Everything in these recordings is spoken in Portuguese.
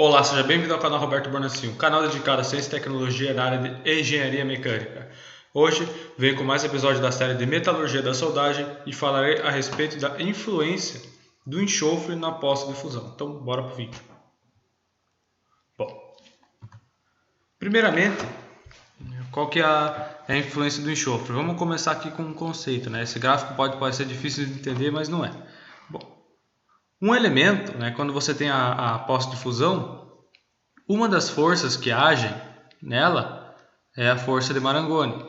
Olá, seja bem-vindo ao canal Roberto Bonacci, um canal dedicado à ciência e tecnologia na área de engenharia mecânica. Hoje venho com mais episódio da série de metalurgia da soldagem e falarei a respeito da influência do enxofre na pós-difusão. Então, bora para o vídeo. Bom, primeiramente, qual que é a influência do enxofre? Vamos começar aqui com um conceito, né? Esse gráfico pode parecer difícil de entender, mas não é. Bom, um elemento, né, quando você tem a pós-difusão, uma das forças que agem nela é a força de Marangoni.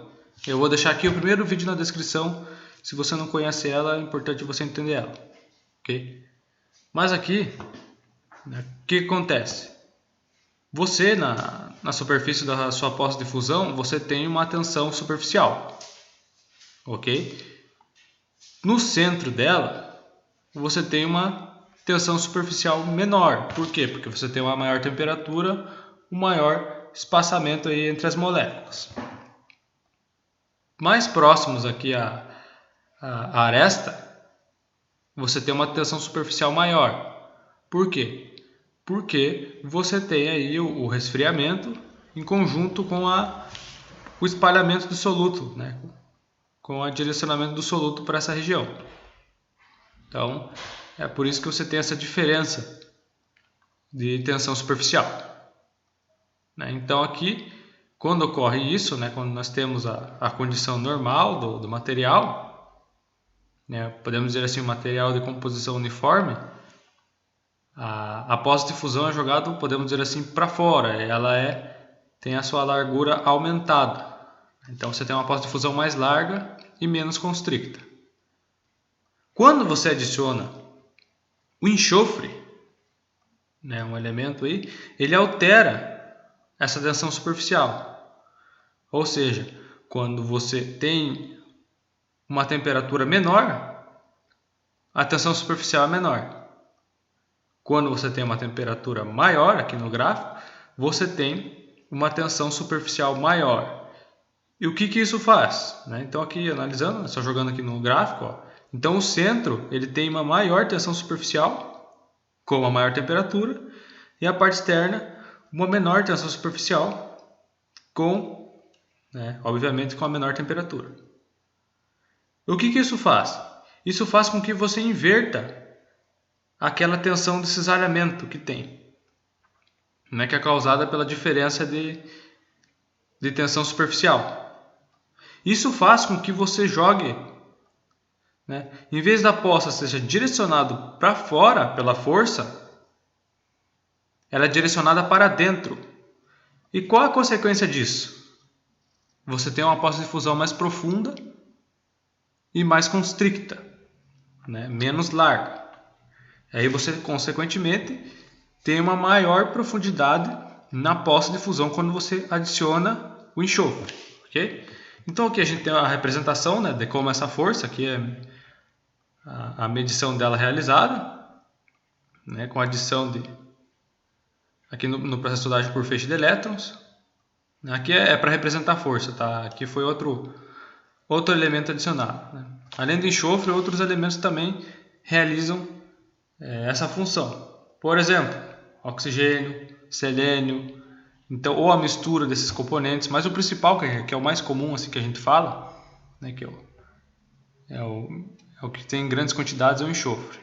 Eu vou deixar aqui o primeiro vídeo na descrição. Se você não conhece ela, é importante você entender ela. Okay? Mas aqui, né, o que acontece? Você, na superfície da sua pós-difusão, você tem uma tensão superficial. Ok? No centro dela, você tem uma tensão superficial menor. Por quê? Porque você tem uma maior temperatura, um maior espaçamento aí entre as moléculas. Mais próximos aqui à aresta, você tem uma tensão superficial maior. Por quê? Porque você tem aí o resfriamento em conjunto com o espalhamento do soluto, né? Com o direcionamento do soluto para essa região. Então, é por isso que você tem essa diferença de tensão superficial. Então aqui, quando ocorre isso, né, quando nós temos a condição normal do material, né, podemos dizer assim, um material de composição uniforme, a pós-difusão é jogada, podemos dizer assim, para fora. Ela tem a sua largura aumentada. Então você tem uma pós-difusão mais larga e menos constricta. Quando você adiciona o enxofre, né, um elemento aí, ele altera essa tensão superficial. Ou seja, quando você tem uma temperatura menor, a tensão superficial é menor. Quando você tem uma temperatura maior, aqui no gráfico, você tem uma tensão superficial maior. E o que isso faz? Então aqui analisando, só jogando aqui no gráfico, ó, então o centro ele tem uma maior tensão superficial com uma maior temperatura e a parte externa uma menor tensão superficial com, obviamente, com a menor temperatura. O que isso faz? Isso faz com que você inverta aquela tensão de cisalhamento que tem, que é causada pela diferença de tensão superficial. Isso faz com que você jogue, em vez da poça seja direcionado para fora pela força, ela é direcionada para dentro. E qual a consequência disso? Você tem uma pós-difusão mais profunda e mais constricta, menos larga. Aí você, consequentemente, tem uma maior profundidade na pós-difusão quando você adiciona o enxofre. Okay? Então aqui a gente tem a representação de como essa força, aqui é a medição dela realizada, com a adição aqui no processo de soldagem por feixe de elétrons. Aqui é para representar a força, tá? Aqui foi outro elemento adicionado. Além do enxofre, outros elementos também realizam essa função. Por exemplo, oxigênio, selênio, então, ou a mistura desses componentes, mas o principal, que é o mais comum assim, que a gente fala, que é o que tem em grandes quantidades, é o enxofre.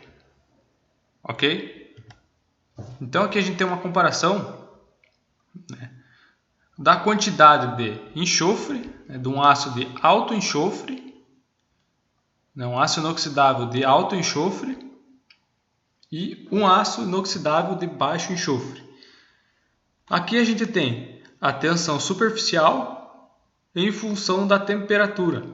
Ok? Então aqui a gente tem uma comparação da quantidade de enxofre, de um ácido de alto enxofre, um ácido inoxidável de alto enxofre e um ácido inoxidável de baixo enxofre. Aqui a gente tem a tensão superficial em função da temperatura.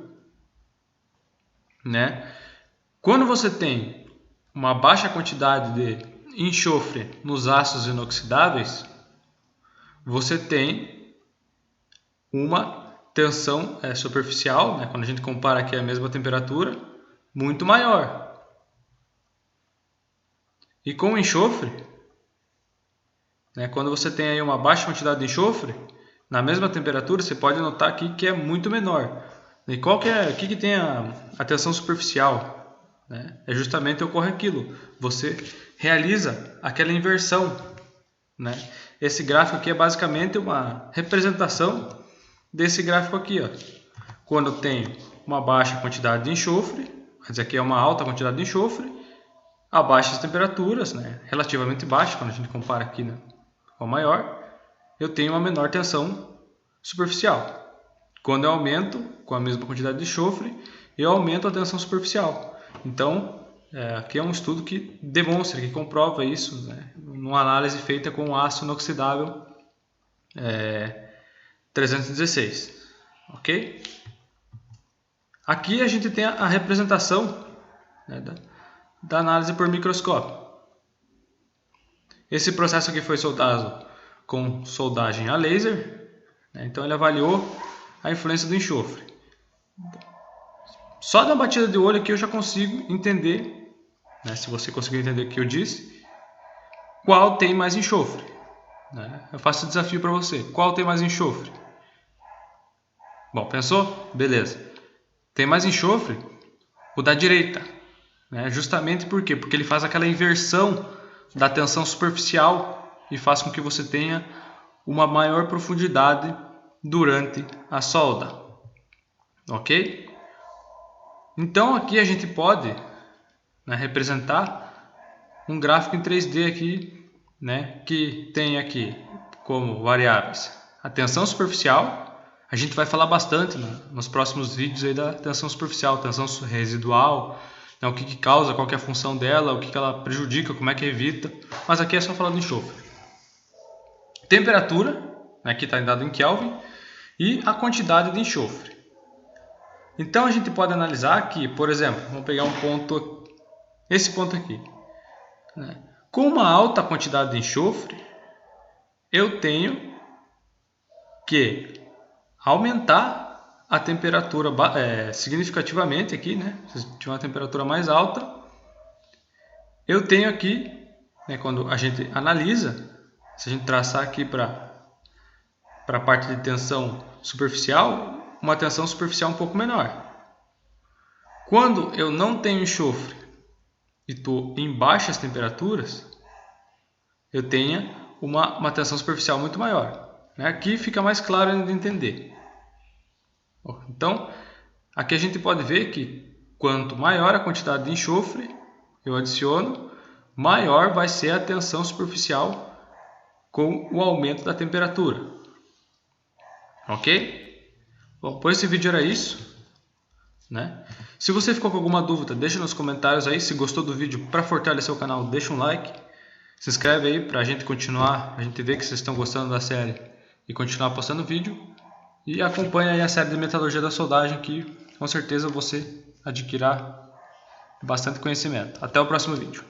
Quando você tem uma baixa quantidade de enxofre nos ácidos inoxidáveis, você tem uma tensão superficial, quando a gente compara aqui a mesma temperatura, muito maior. E com o enxofre, quando você tem aí uma baixa quantidade de enxofre, na mesma temperatura, você pode notar aqui que é muito menor. E qual que tem a tensão superficial? É justamente ocorre aquilo. Você realiza aquela inversão né? Esse gráfico aqui é basicamente uma representação desse gráfico aqui, ó. Quando eu tenho uma baixa quantidade de enxofre, mas aqui é uma alta quantidade de enxofre, a baixas temperaturas, né, relativamente baixa, quando a gente compara aqui, né, com a maior, eu tenho uma menor tensão superficial. Quando eu aumento com a mesma quantidade de enxofre, eu aumento a tensão superficial. Então, aqui é um estudo que demonstra, que comprova isso, né, numa análise feita com ácido inoxidável 316, ok? Aqui a gente tem a representação, né, da análise por microscópio. Esse processo aqui foi soldado com soldagem a laser, né, então ele avaliou a influência do enxofre. Só da batida de olho aqui eu já consigo entender, né, se você conseguiu entender o que eu disse, qual tem mais enxofre, né? Eu faço o desafio para você, qual tem mais enxofre? Bom, pensou? Beleza. Tem mais enxofre o da direita, né? Justamente por quê? Porque ele faz aquela inversão da tensão superficial e faz com que você tenha uma maior profundidade durante a solda, ok? Então aqui a gente pode, né, representar um gráfico em 3D aqui, né, que tem aqui como variáveis a tensão superficial. A gente vai falar bastante, né, nos próximos vídeos aí da tensão superficial, tensão residual, né, o que causa, qual que é a função dela, o que ela prejudica, como é que evita. Mas aqui é só falar do enxofre. Temperatura, né, aqui está dado em Kelvin, e a quantidade de enxofre. Então a gente pode analisar aqui, por exemplo, vamos pegar um ponto, esse ponto aqui, né? Com uma alta quantidade de enxofre, eu tenho que aumentar a temperatura significativamente aqui, né? Se tiver uma temperatura mais alta, eu tenho aqui, né, quando a gente analisa, se a gente traçar aqui para a parte de tensão superficial, uma tensão superficial um pouco menor. Quando eu não tenho enxofre e estou em baixas temperaturas, eu tenho uma tensão superficial muito maior. Aqui fica mais claro de entender. Então, aqui a gente pode ver que quanto maior a quantidade de enxofre eu adiciono, maior vai ser a tensão superficial com o aumento da temperatura. Ok? Bom, por esse vídeo era isso, né? Se você ficou com alguma dúvida, deixa nos comentários aí. Se gostou do vídeo, para fortalecer o canal, deixa um like. Se inscreve aí para a gente continuar, a gente ver que vocês estão gostando da série e continuar postando vídeo. E acompanha aí a série de metalurgia da soldagem, que com certeza você adquirirá bastante conhecimento. Até o próximo vídeo.